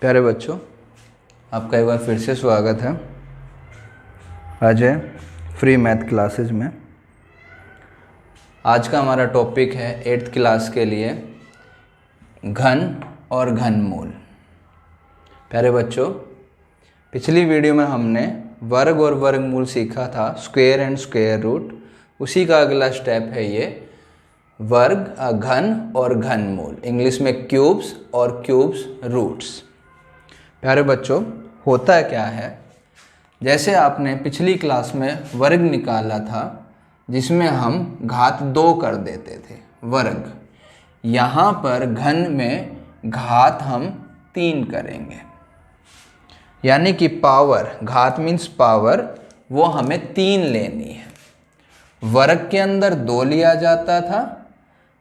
प्यारे बच्चों, आपका एक बार फिर से स्वागत है। आज है फ्री मैथ क्लासेज में। आज का हमारा टॉपिक है 8th क्लास के लिए घन और घनमूल। प्यारे बच्चों, पिछली वीडियो में हमने वर्ग और वर्गमूल सीखा था, स्क्वायर एंड स्क्वायर रूट। उसी का अगला स्टेप है ये वर्ग, घन और घनमूल, इंग्लिश में क्यूब्स और क्यूब्स रूट्स। प्यारे बच्चों, होता क्या है, जैसे आपने पिछली क्लास में वर्ग निकाला था जिसमें हम घात 2 कर देते थे वर्ग, यहाँ पर घन में घात हम 3 करेंगे, यानी कि पावर, घात मीन्स पावर, वो हमें 3 लेनी है। वर्ग के अंदर 2 लिया जाता था,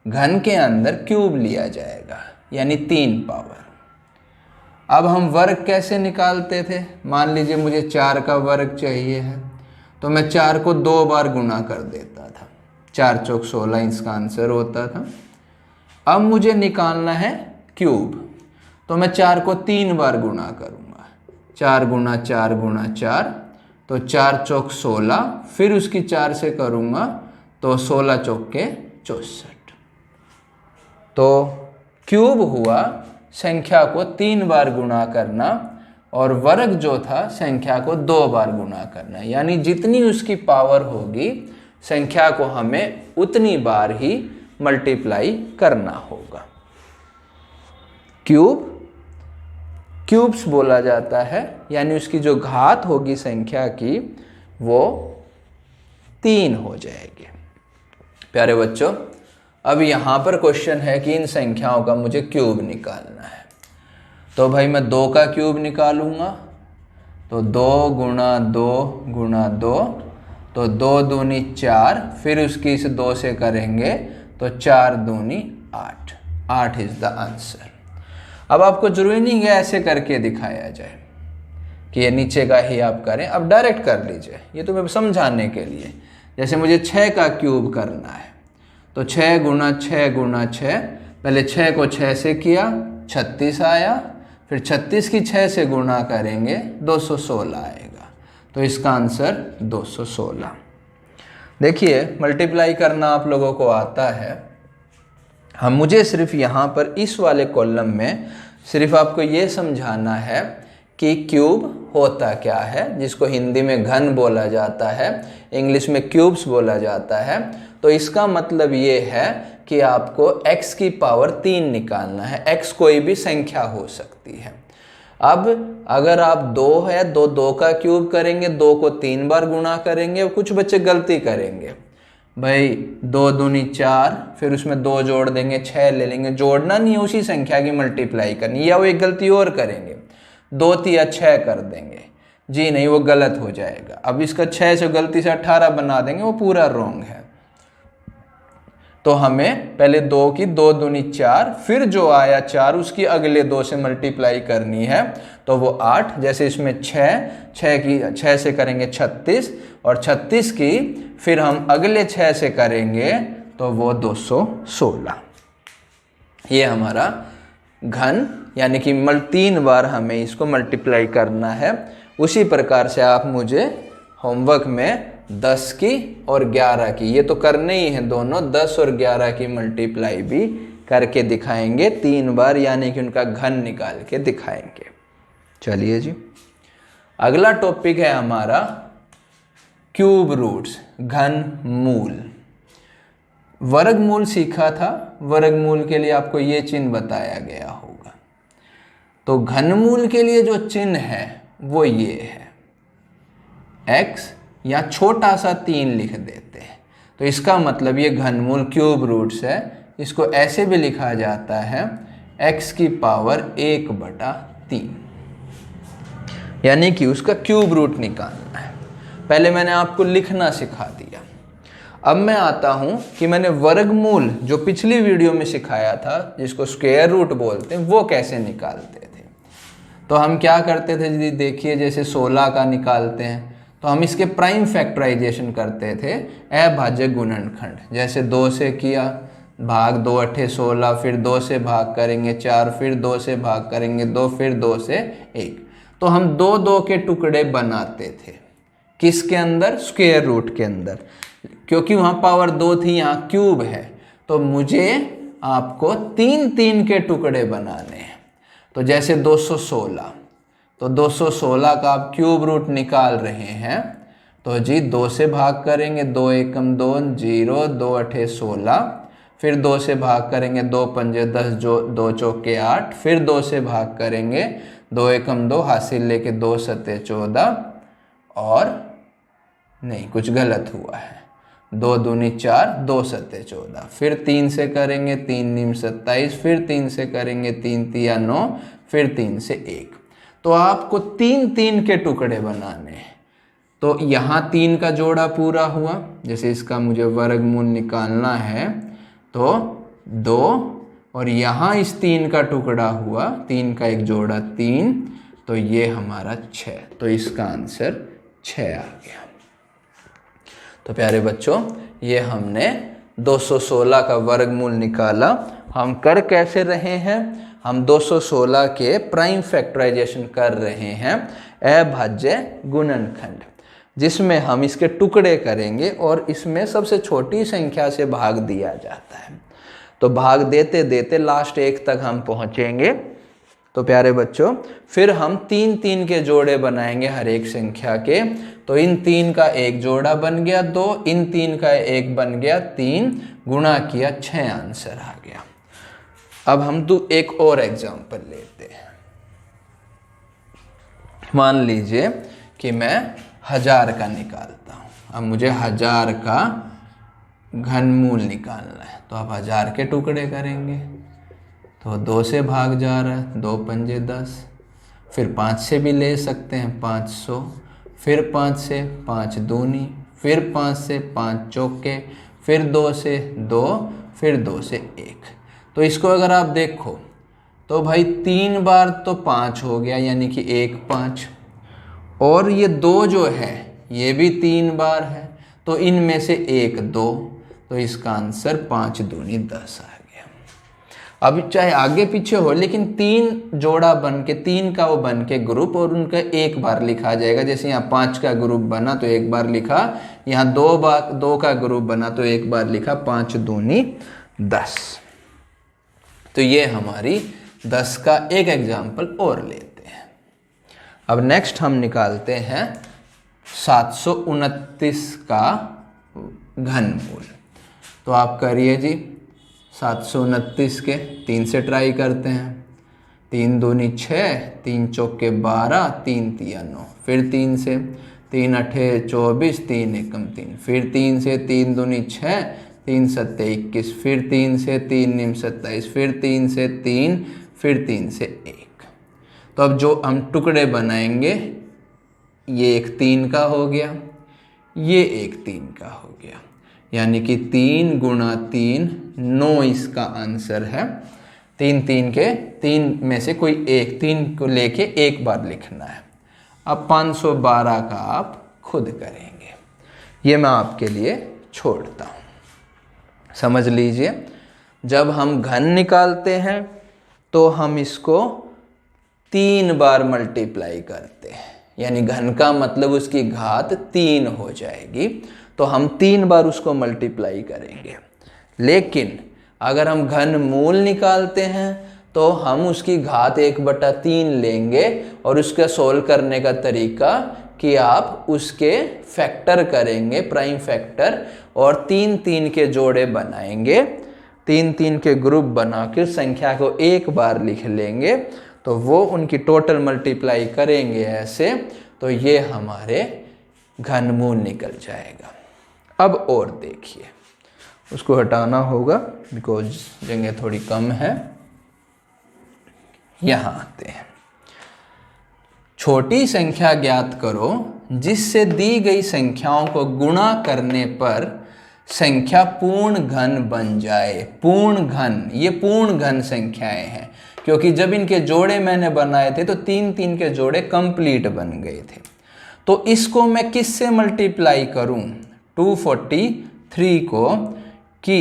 घन के अंदर क्यूब लिया जाएगा, यानी 3 पावर। अब हम वर्ग कैसे निकालते थे? मान लीजिए मुझे 4 का वर्ग चाहिए है, तो मैं 4 को 2 बार गुना कर देता था, 4 चौक 16 इसका आंसर होता था। अब मुझे निकालना है क्यूब, तो मैं 4 को 3 बार गुना करूँगा, 4 गुना 4 गुना 4, तो 4 चौक 16, फिर उसकी 4 से करूँगा तो 16 चौक के 64। तो क्यूब हुआ संख्या को 3 बार गुणा करना, और वर्ग जो था संख्या को 2 बार गुणा करना, यानी जितनी उसकी पावर होगी संख्या को हमें उतनी बार ही मल्टीप्लाई करना होगा। क्यूब्स बोला जाता है, यानी उसकी जो घात होगी संख्या की वो 3 हो जाएगी। प्यारे बच्चों, अब यहाँ पर क्वेश्चन है कि इन संख्याओं का मुझे क्यूब निकालना है। तो भाई मैं 2 का क्यूब निकालूंगा, तो 2 गुणा 2 गुणा 2, तो 2 दूनी 4, फिर उसकी इस 2 से करेंगे तो 4 दूनी 8, 8 इज द आंसर। अब आपको जरूरी नहीं है ऐसे करके दिखाया जाए कि ये नीचे का ही आप करें, अब डायरेक्ट कर लीजिए, ये तो मैं समझाने के लिए। जैसे मुझे 6 का क्यूब करना है, तो 6 गुना 6 गुना 6, पहले 6 को 6 से किया, 36 आया, फिर 36 की 6 से गुणा करेंगे 216 आएगा, तो इसका आंसर 216। देखिए मल्टीप्लाई करना आप लोगों को आता है, मुझे सिर्फ यहाँ पर इस वाले कॉलम में सिर्फ आपको ये समझाना है कि क्यूब होता क्या है, जिसको हिंदी में घन बोला जाता है, इंग्लिश में क्यूब्स बोला जाता है। तो इसका मतलब ये है कि आपको x की पावर 3 निकालना है। x कोई भी संख्या हो सकती है। अब अगर आप 2 है, 2 का क्यूब करेंगे, 2 को 3 बार गुणा करेंगे, कुछ बच्चे गलती करेंगे, भाई 2 दूनी 4, फिर उसमें 2 जोड़ देंगे, 6 ले लेंगे। जोड़ना नहीं है, उसी संख्या की मल्टीप्लाई करनी, या वो एक गलती और करेंगे, 2 तिया 6 कर देंगे। जी नहीं, वो गलत हो जाएगा। अब इसका 6 से गलती से 18 बना देंगे, वो पूरा रॉन्ग है। तो हमें पहले 2 की 2 दूनी 4, फिर जो आया 4 उसकी अगले 2 से मल्टीप्लाई करनी है, तो वो 8। जैसे इसमें 6 से करेंगे 36, और 36 की फिर हम अगले 6 से करेंगे तो वो 216। ये हमारा घन, यानी कि 3 बार हमें इसको मल्टीप्लाई करना है। उसी प्रकार से आप मुझे होमवर्क में 10 की और 11 की, ये तो करने ही हैं दोनों, 10 और 11 की मल्टीप्लाई भी करके दिखाएंगे 3 बार, यानी कि उनका घन निकाल के दिखाएंगे। चलिए जी, अगला टॉपिक है हमारा क्यूब रूट्स, घन मूल। वर्गमूल सीखा था, वर्गमूल के लिए आपको ये चिन्ह बताया गया होगा। तो घनमूल के लिए जो चिन्ह है वो ये है, x या छोटा सा 3 लिख देते हैं, तो इसका मतलब ये घनमूल क्यूब रूट्स है। इसको ऐसे भी लिखा जाता है x की पावर 1/3, यानी कि उसका क्यूब रूट निकालना है। पहले मैंने आपको लिखना सिखा दिया। अब मैं आता हूँ कि मैंने वर्गमूल जो पिछली वीडियो में सिखाया था, जिसको स्क्वायर रूट बोलते हैं, वो कैसे निकालते थे। तो हम क्या करते थे जी, देखिए जैसे 16 का निकालते हैं तो हम इसके प्राइम फैक्टराइजेशन करते थे, अभाज्य गुणनखंड। जैसे 2 से किया भाग 2 अठे 16, फिर 2 से भाग करेंगे 4, फिर 2 से भाग करेंगे 2, फिर 2 से 1। तो हम 2 2 के टुकड़े बनाते थे, किसके अंदर? स्क्वायर रूट के अंदर, क्योंकि वहाँ पावर 2 थी, यहाँ क्यूब है। तो मुझे आपको 3 3 के टुकड़े बनाने हैं। तो जैसे 216, तो 216 का आप क्यूब रूट निकाल रहे हैं, तो जी 2 से भाग करेंगे 2 एकम 2 0, 2 अठे 16, फिर 2 से भाग करेंगे 2 पंजे 10, जो 2 चौके 8, फिर 2 से भाग करेंगे 2 एकम 2, हासिल लेके 2 सत्ते 14, और नहीं कुछ गलत हुआ है, 2 दूनी 4, 2 सत्ते 14, फिर 3 से करेंगे 3 नीम 27, फिर 3 से करेंगे 3 तिया 9, फिर 3 से 1। तो आपको 3 3 के टुकड़े बनाने हैं। तो यहाँ 3 का जोड़ा पूरा हुआ, जैसे इसका मुझे वर्गमूल निकालना है तो 2, और यहाँ इस 3 का टुकड़ा हुआ, 3 का एक जोड़ा 3, तो ये हमारा 6। तो इसका आंसर 6 आ गया। तो प्यारे बच्चों, ये हमने 216 का वर्गमूल निकाला। हम कर कैसे रहे हैं? हम 216 के प्राइम फैक्टराइजेशन कर रहे हैं, अभाज्य गुणनखंड, जिसमें हम इसके टुकड़े करेंगे और इसमें सबसे छोटी संख्या से भाग दिया जाता है। तो भाग देते देते लास्ट 1 तक हम पहुंचेंगे। तो प्यारे बच्चों, फिर हम 3 3 के जोड़े बनाएंगे हर एक संख्या के। तो इन 3 का एक जोड़ा बन गया 2, इन 3 का एक बन गया 3, गुणा किया 6, आंसर आ गया। अब हम एक और एग्जाम्पल लेते हैं। मान लीजिए कि मैं 1000 का निकालता हूँ। अब मुझे 1000 का घनमूल निकालना है, तो आप 1000 के टुकड़े करेंगे। तो 2 से भाग जा रहा है, 2 पंजे 10, फिर 5 से भी ले सकते हैं 500, फिर 5 से 5 दूनी, फिर 5 से 5 चौके, फिर 2 से 2, फिर 2 से 1। तो इसको अगर आप देखो तो भाई 3 बार तो 5 हो गया, यानी कि 1 5, और ये 2 जो है ये भी 3 बार है, तो इनमें से 1 2, तो इसका आंसर 5 दूनी 10 आ गया। अब चाहे आगे पीछे हो, लेकिन 3 जोड़ा बन के, 3 का वो बन के ग्रुप, और उनका 1 बार लिखा जाएगा। जैसे यहाँ 5 का ग्रुप बना तो 1 बार लिखा, यहाँ 2 का ग्रुप बना तो 1 बार लिखा, 5 दूनी 10। तो ये हमारी 10 का एक एग्जाम्पल और लेते हैं। अब नेक्स्ट हम निकालते हैं 729 का घनमूल। तो आप करिए जी, 729 के 3 से ट्राई करते हैं। 3 दूनी 6, 3 चौके 12, 3 तिया 9, फिर 3 से, 3 अठे 24, 3 एकम 3, फिर 3 से, 3 दूनी 6, 3 सत्ते 21, फिर 3 से, 3 निम 27, फिर 3 से 3, फिर 3 से 1। तो अब जो हम टुकड़े बनाएंगे, ये एक 3 का हो गया, ये एक 3 का हो गया, यानी कि 3 गुणा 3 9 इसका आंसर है। 3 में से कोई एक, 3 को लेके एक बार लिखना है। अब 512 का आप खुद करेंगे, ये मैं आपके लिए छोड़ता हूँ। समझ लीजिए, जब हम घन निकालते हैं तो हम इसको 3 बार मल्टीप्लाई करते हैं, यानी घन का मतलब उसकी घात 3 हो जाएगी, तो हम 3 बार उसको मल्टीप्लाई करेंगे। लेकिन अगर हम घन मूल निकालते हैं तो हम उसकी घात 1/3 लेंगे, और उसका सोल्व करने का तरीका कि आप उसके फैक्टर करेंगे, प्राइम फैक्टर, और 3 3 के जोड़े बनाएंगे, 3 3 के ग्रुप बना के संख्या को एक बार लिख लेंगे, तो वो उनकी टोटल मल्टीप्लाई करेंगे ऐसे, तो ये हमारे घनमूल निकल जाएगा। अब और देखिए, उसको हटाना होगा बिकॉज जगह थोड़ी कम है। यहाँ आते हैं, छोटी संख्या ज्ञात करो जिससे दी गई संख्याओं को गुणा करने पर संख्या पूर्ण घन बन जाए। पूर्ण घन, ये पूर्ण घन संख्याएं हैं, क्योंकि जब इनके जोड़े मैंने बनाए थे तो 3 3 के जोड़े कंप्लीट बन गए थे। तो इसको मैं किससे मल्टीप्लाई करूं, 243 को, कि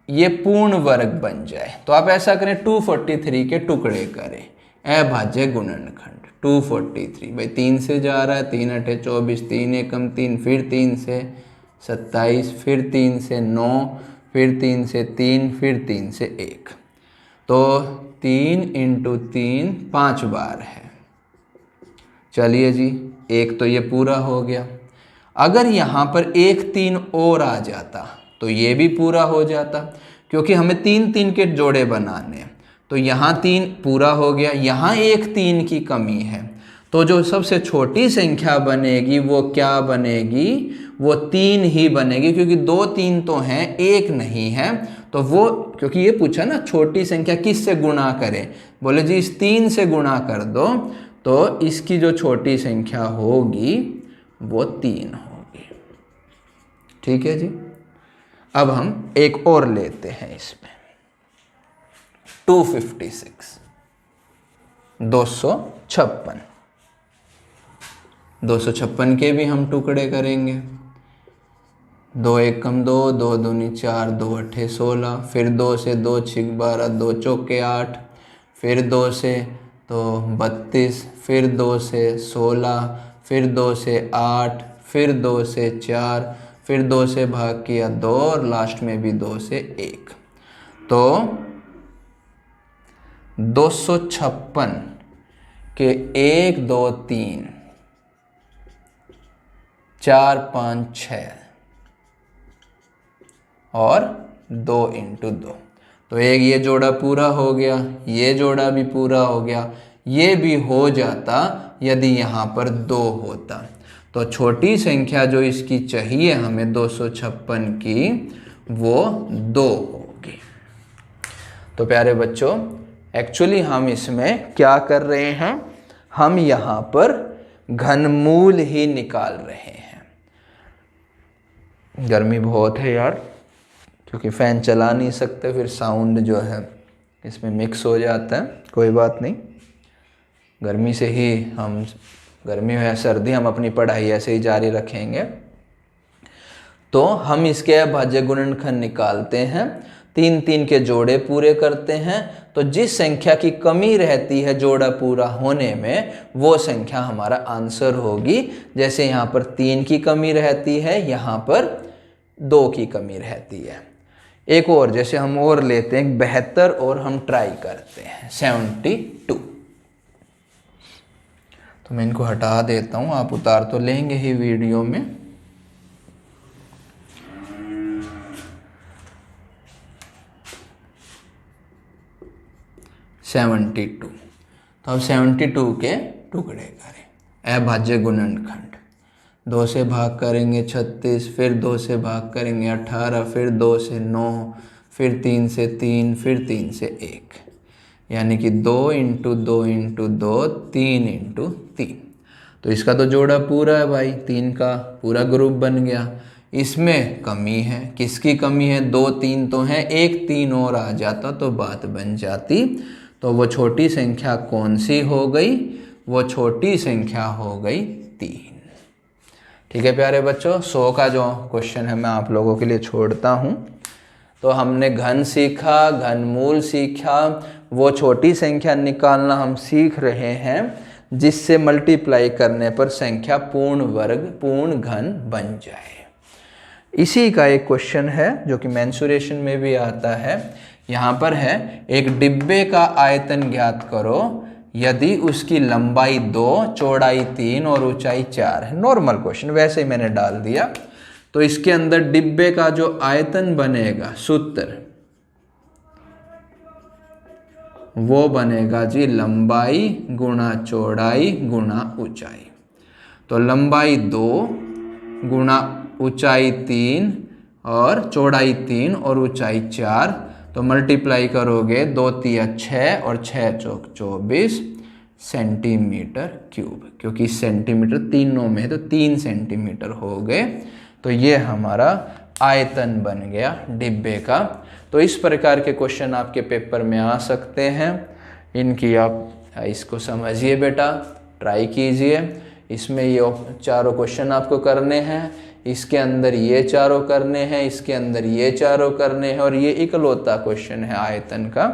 ये पूर्ण वर्ग बन जाए। तो आप ऐसा करें, 243 के टुकड़े करें, अभाज्य गुणनखंड 243। भाई 3 से जा रहा है, 3 8 24, 3 एकम 3, फिर 3 से 27, फिर 3 से 9, फिर 3 से 3, फिर 3 से 1। तो 3 × 3 5 बार है। चलिए जी, एक तो ये पूरा हो गया। अगर यहाँ पर 1 3 और आ जाता तो ये भी पूरा हो जाता, क्योंकि हमें 3 3 के जोड़े बनाने हैं। तो यहाँ 3 पूरा हो गया, यहाँ 1 3 की कमी है। तो जो सबसे छोटी संख्या बनेगी वो क्या बनेगी? वो 3 ही बनेगी, क्योंकि 2 3 तो हैं, 1 नहीं है। तो वो, क्योंकि ये पूछा ना छोटी संख्या किस से गुणा करें, बोले जी इस 3 से गुणा कर दो, तो इसकी जो छोटी संख्या होगी वो 3 होगी। ठीक है जी। अब हम एक और लेते हैं इसमें, 256 256 256 के भी हम टुकड़े करेंगे। 2 एकम 2, 2 दूनी 4, 2 अठे 16, फिर 2 से 2 6 12, 2 चौके 8, फिर 2 से तो 32, फिर 2 से 16, फिर 2 से 8, फिर 2 से 4, फिर 2 से भाग किया 2 और लास्ट में भी 2 से 1। तो 256 के 1 2 3 4 5 6 और 2 × 2। तो एक ये जोड़ा पूरा हो गया, ये जोड़ा भी पूरा हो गया, ये भी हो जाता यदि यहाँ पर 2 होता। तो छोटी संख्या जो इसकी चाहिए हमें 256 की, वो 2 होगी। तो प्यारे बच्चों, एक्चुअली हम इसमें क्या कर रहे हैं, हम यहाँ पर घनमूल ही निकाल रहे हैं। गर्मी बहुत है यार, क्योंकि फ़ैन चला नहीं सकते, फिर साउंड जो है इसमें मिक्स हो जाता है। कोई बात नहीं, गर्मी से ही हम, गर्मी हो या सर्दी, हम अपनी पढ़ाई ऐसे ही जारी रखेंगे। तो हम इसके अभाज्य गुणनखंड निकालते हैं, 3 3 के जोड़े पूरे करते हैं। तो जिस संख्या की कमी रहती है जोड़ा पूरा होने में, वो संख्या हमारा आंसर होगी। जैसे यहाँ पर 3 की कमी रहती है, यहाँ पर 2 की कमी रहती है। एक और, जैसे हम और लेते हैं 72 और हम ट्राई करते हैं 72। तो मैं इनको हटा देता हूँ, आप उतार तो लेंगे ही वीडियो में। तो अब 72 के टुकड़े करें, अभाज्य गुणनखंड। 2 से भाग करेंगे 36, फिर 2 से भाग करेंगे 18, फिर 2 से 9, फिर 3 से 3, फिर 3 से 1, यानी कि 2 × 2 × 2 3 × 3। तो इसका तो जोड़ा पूरा है भाई, 3 का पूरा ग्रुप बन गया। इसमें कमी है, किसकी कमी है? 2 3 तो हैं, 1 3 और आ जाता तो बात बन जाती। तो वो छोटी संख्या कौन सी हो गई? वो छोटी संख्या हो गई 3। ठीक है प्यारे बच्चों, 100 का जो क्वेश्चन है मैं आप लोगों के लिए छोड़ता हूँ। तो हमने घन सीखा, घनमूल सीखा, वो छोटी संख्या निकालना हम सीख रहे हैं जिससे मल्टीप्लाई करने पर संख्या पूर्ण वर्ग, पूर्ण घन बन जाए। इसी का एक क्वेश्चन है जो कि मेंसुरेशन में भी आता है। यहाँ पर है, एक डिब्बे का आयतन ज्ञात करो यदि उसकी लंबाई 2, चौड़ाई 3 और ऊंचाई 4 है। नॉर्मल क्वेश्चन, वैसे ही मैंने डाल दिया। तो इसके अंदर डिब्बे का जो आयतन बनेगा, सूत्र वो बनेगा जी लंबाई गुणा चौड़ाई गुणा ऊंचाई। तो लंबाई 2 गुणा ऊंचाई 3 और चौड़ाई 3 और ऊंचाई 4, तो मल्टीप्लाई करोगे 2 तिया 6 और 6 चौक 24 सेंटीमीटर क्यूब, क्योंकि सेंटीमीटर 3 9 में है तो 3 सेंटीमीटर हो गए। तो ये हमारा आयतन बन गया डिब्बे का। तो इस प्रकार के क्वेश्चन आपके पेपर में आ सकते हैं। इनकी आप इसको समझिए बेटा, ट्राई कीजिए। इसमें ये चारों क्वेश्चन आपको करने हैं। इसके अंदर ये चारों करने हैं, इसके अंदर ये चारों करने हैं, और ये इकलौता क्वेश्चन है आयतन का।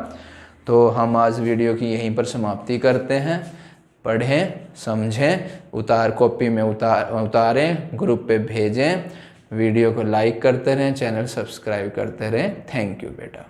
तो हम आज वीडियो की यहीं पर समाप्ति करते हैं। पढ़ें, समझें, कॉपी में उतारें, ग्रुप पे भेजें, वीडियो को लाइक करते रहें, चैनल सब्सक्राइब करते रहें। थैंक यू बेटा।